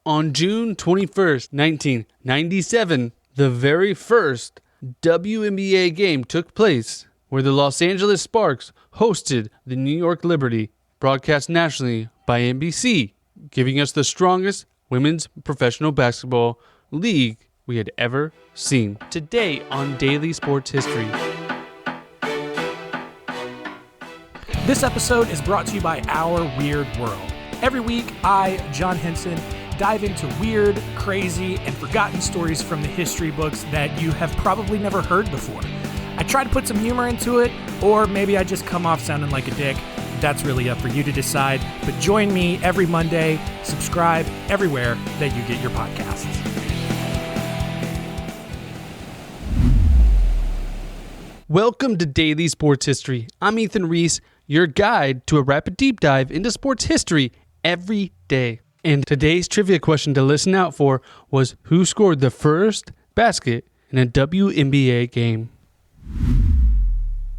On June 21st, 1997, the very first WNBA game took place where the Los Angeles Sparks hosted the New York Liberty, broadcast nationally by NBC, giving us the strongest women's professional basketball league we had ever seen. Today on Daily Sports History. This episode is brought to you by Our Weird World. Every week, I, John Henson, dive into weird, crazy, and forgotten stories from the history books that you have probably never heard before. I try to put some humor into it, or maybe I just come off sounding like a dick. That's really up for you to decide. But join me every Monday. Subscribe everywhere that you get your podcasts. Welcome to Daily Sports History. I'm Ethan Reese, your guide to a rapid deep dive into sports history every day. And today's trivia question to listen out for was who scored the first basket in a WNBA game?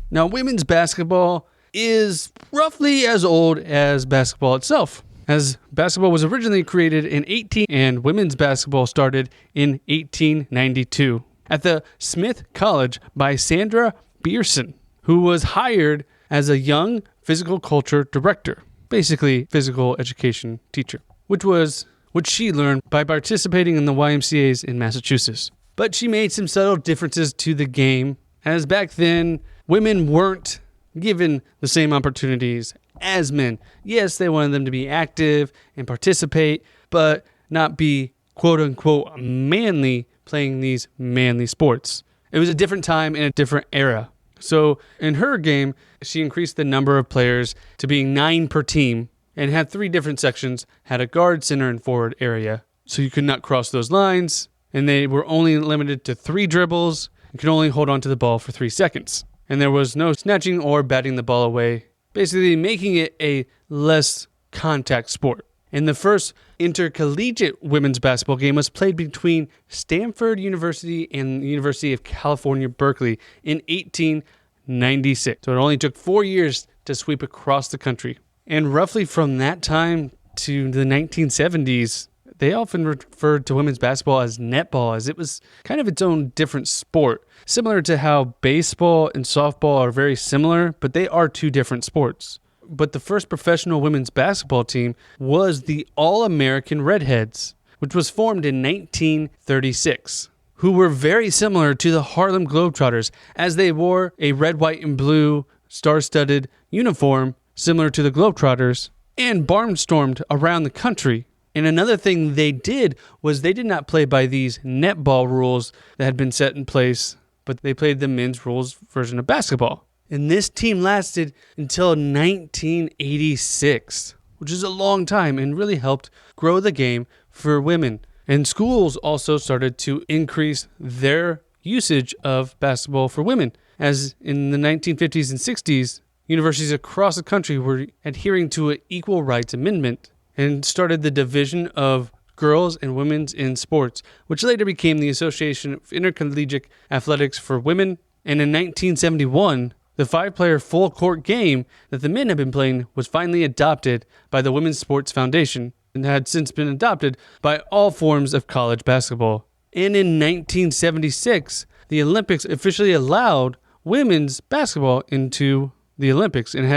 Now, women's basketball is roughly as old as basketball itself, as basketball was originally created in 18 and women's basketball started in 1892 at the Smith College by Sandra Beerson, who was hired as a young physical culture director, basically physical education teacher, which she learned by participating in the YMCA's in Massachusetts. But she made some subtle differences to the game, as back then, women weren't given the same opportunities as men. Yes, they wanted them to be active and participate, but not be quote-unquote manly playing these manly sports. It was a different time and a different era. So in her game, she increased the number of players to being 9 per team and had 3 different sections, had a guard, center, and forward area. So you could not cross those lines, and they were only limited to 3 dribbles. You could only hold on to the ball for 3 seconds. And there was no snatching or batting the ball away, basically making it a less contact sport. And the first intercollegiate women's basketball game was played between Stanford University and the University of California, Berkeley in 1896. So it only took 4 years to sweep across the country. And roughly from that time to the 1970s, they often referred to women's basketball as netball, as it was kind of its own different sport. Similar to how baseball and softball are very similar, but they are 2 different sports. But the first professional women's basketball team was the All-American Redheads, which was formed in 1936, who were very similar to the Harlem Globetrotters, as they wore a red, white, and blue star-studded uniform similar to the Globetrotters and barnstormed around the country. And another thing they did was they did not play by these netball rules that had been set in place, but they played the men's rules version of basketball. And this team lasted until 1986, which is a long time and really helped grow the game for women. And schools also started to increase their usage of basketball for women, as in the 1950s and 60s, universities across the country were adhering to an equal rights amendment and started the division of girls and women's in sports, which later became the Association of Intercollegiate Athletics for Women. And in 1971, the 5-player full-court game that the men had been playing was finally adopted by the Women's Sports Foundation and had since been adopted by all forms of college basketball. And in 1976, the Olympics officially allowed women's basketball into the Olympics, and it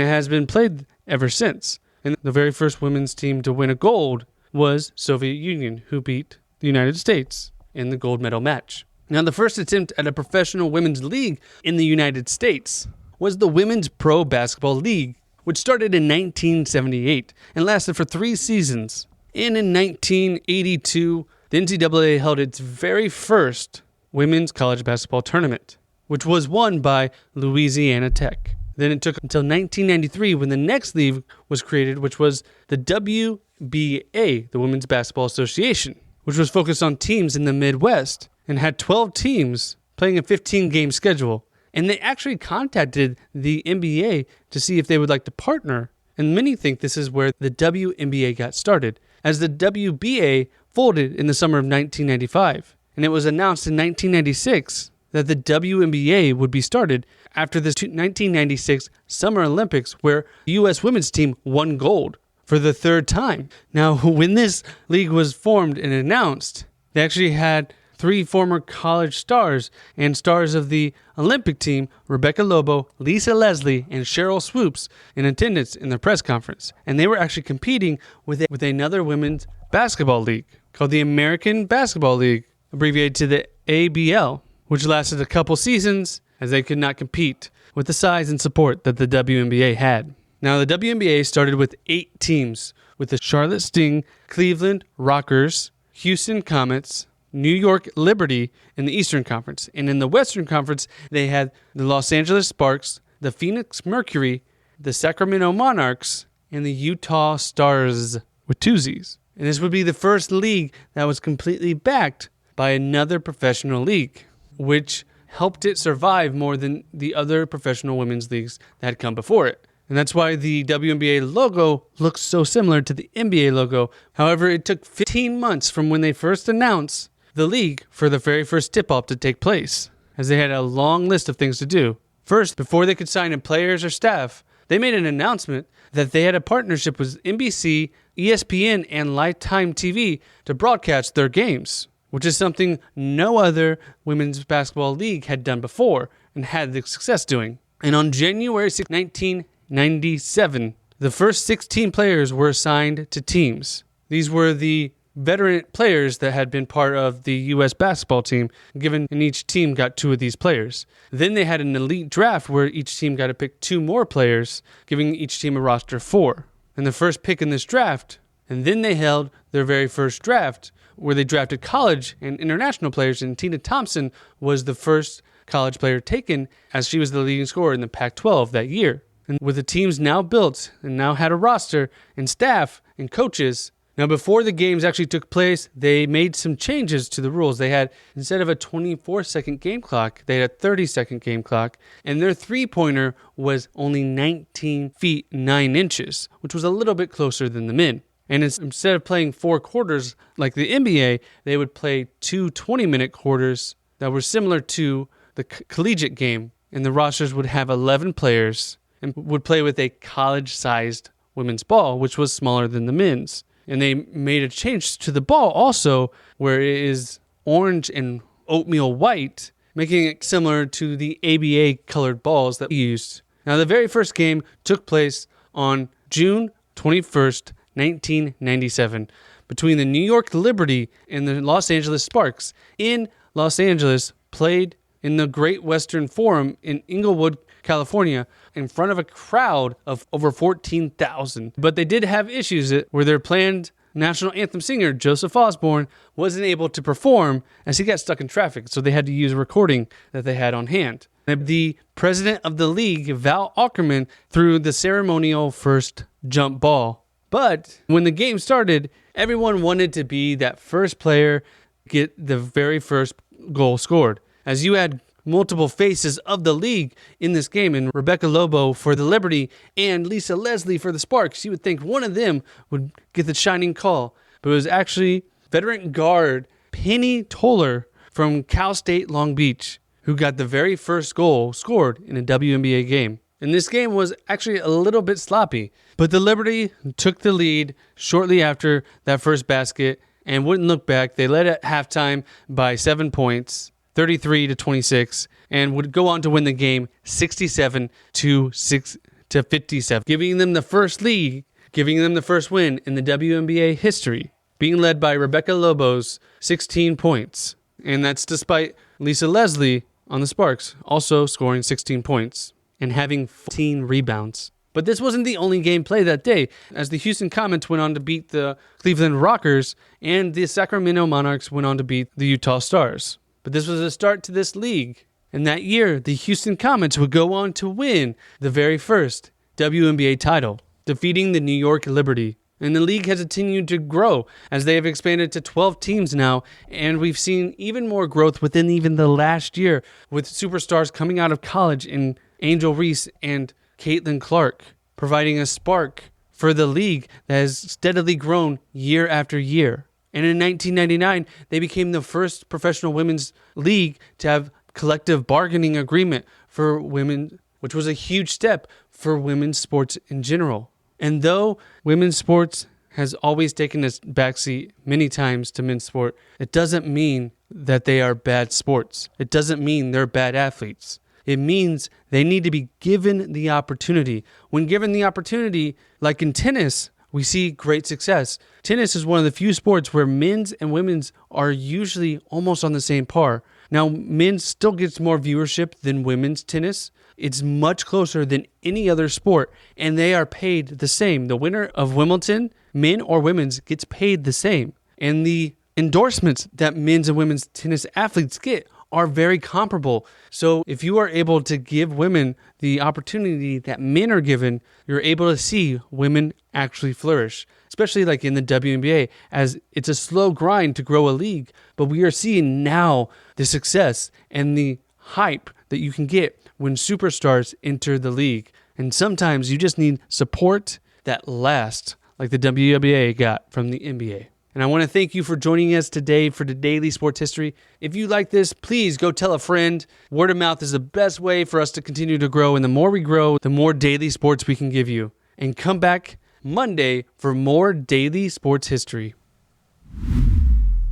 has been played ever since. And the very first women's team to win a gold was Soviet Union, who beat the United States in the gold medal match. Now, the first attempt at a professional women's league in the United States was the Women's Pro Basketball League, which started in 1978 and lasted for 3 seasons. And in 1982, the NCAA held its very first women's college basketball tournament, which was won by Louisiana Tech. Then it took until 1993 when the next league was created, which was the WBA, the Women's Basketball Association, which was focused on teams in the Midwest and had 12 teams playing a 15-game schedule. And they actually contacted the NBA to see if they would like to partner. And many think this is where the WNBA got started, as the WBA folded in the summer of 1995. And it was announced in 1996 that the WNBA would be started after the 1996 Summer Olympics, where the U.S. women's team won gold for the third time. Now, when this league was formed and announced, they actually had 3 former college stars and stars of the Olympic team, Rebecca Lobo, Lisa Leslie, and Cheryl Swoops, in attendance in the press conference. And they were actually competing with another women's basketball league called the American Basketball League, abbreviated to the ABL, which lasted a couple seasons as they could not compete with the size and support that the WNBA had. Now, the WNBA started with 8 teams, with the Charlotte Sting, Cleveland Rockers, Houston Comets, New York Liberty in the Eastern Conference. And in the Western Conference, they had the Los Angeles Sparks, the Phoenix Mercury, the Sacramento Monarchs, and the Utah Stars with 2 Z's. And this would be the first league that was completely backed by another professional league, which helped it survive more than the other professional women's leagues that had come before it. And that's why the WNBA logo looks so similar to the NBA logo. However, it took 15 months from when they first announced the league for the very first tip-off to take place, as they had a long list of things to do. First, before they could sign in players or staff, they made an announcement that they had a partnership with NBC, ESPN, and Lifetime TV to broadcast their games, which is something no other women's basketball league had done before and had the success doing. And on January 6, 1997, the first 16 players were assigned to teams. These were the veteran players that had been part of the U.S. basketball team, and each team got 2 of these players. Then they had an elite draft where each team got to pick 2 more players, giving each team a roster of 4. And the first pick in this draft, and then they held their very first draft, where they drafted college and international players, and Tina Thompson was the first college player taken, as she was the leading scorer in the Pac-12 that year. And with the teams now built and now had a roster and staff and coaches. Now, before the games actually took place, they made some changes to the rules. They had, instead of a 24-second game clock, they had a 30-second game clock, and their three-pointer was only 19 feet 9 inches, which was a little bit closer than the men. And instead of playing 4 quarters like the NBA, they would play 2 20-minute quarters that were similar to the collegiate game, and the rosters would have 11 players and would play with a college-sized women's ball, which was smaller than the men's. And they made a change to the ball also, where it is orange and oatmeal white, making it similar to the ABA colored balls that we used. Now, the very first game took place on June 21st, 1997, between the New York Liberty and the Los Angeles Sparks in Los Angeles, played in the Great Western Forum in Inglewood, California, in front of a crowd of over 14,000. But they did have issues where their planned national anthem singer, Joseph Osborne, wasn't able to perform as he got stuck in traffic, so they had to use a recording that they had on hand. The president of the league, Val Ackerman, threw the ceremonial first jump ball. But when the game started, everyone wanted to be that first player to get the very first goal scored. As you had multiple faces of the league in this game, and Rebecca Lobo for the Liberty and Lisa Leslie for the Sparks, you would think one of them would get the shining call. But it was actually veteran guard Penny Toller from Cal State Long Beach who got the very first goal scored in a WNBA game. And this game was actually a little bit sloppy, but the Liberty took the lead shortly after that first basket and wouldn't look back. They led at halftime by 7 points, 33-26, and would go on to win the game 67-57, giving them the first lead, giving them the first win in the WNBA history, being led by Rebecca Lobo's 16 points. And that's despite Lisa Leslie on the Sparks also scoring 16 points and having 14 rebounds. But this wasn't the only game played that day, as the Houston Comets went on to beat the Cleveland Rockers, and the Sacramento Monarchs went on to beat the Utah Stars. But this was a start to this league. And that year, the Houston Comets would go on to win the very first WNBA title, defeating the New York Liberty. And the league has continued to grow as they have expanded to 12 teams now. And we've seen even more growth within even the last year, with superstars coming out of college in Angel Reese and Caitlin Clark, providing a spark for the league that has steadily grown year after year. And in 1999, they became the first professional women's league to have collective bargaining agreement for women, which was a huge step for women's sports in general. And though women's sports has always taken a backseat many times to men's sport, it doesn't mean that they are bad sports. It doesn't mean they're bad athletes. It means they need to be given the opportunity. When given the opportunity, like in tennis, we see great success. Tennis is one of the few sports where men's and women's are usually almost on the same par. Now, men's still gets more viewership than women's tennis. It's much closer than any other sport, and they are paid the same. The winner of Wimbledon, men or women's, gets paid the same. And the endorsements that men's and women's tennis athletes get are very comparable. So if you are able to give women the opportunity that men are given, you're able to see women actually flourish, especially like in the WNBA, as it's a slow grind to grow a league. But we are seeing now the success and the hype that you can get when superstars enter the league. And sometimes you just need support that lasts, like the WNBA got from the NBA. And I want to thank you for joining us today for the Daily Sports History. If you like this, please go tell a friend. Word of mouth is the best way for us to continue to grow. And the more we grow, the more daily sports we can give you. And come back Monday for more Daily Sports History.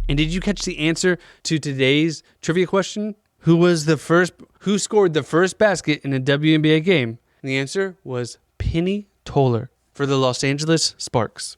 And did you catch the answer to today's trivia question? Who scored the first basket in a WNBA game? And the answer was Penny Toller for the Los Angeles Sparks.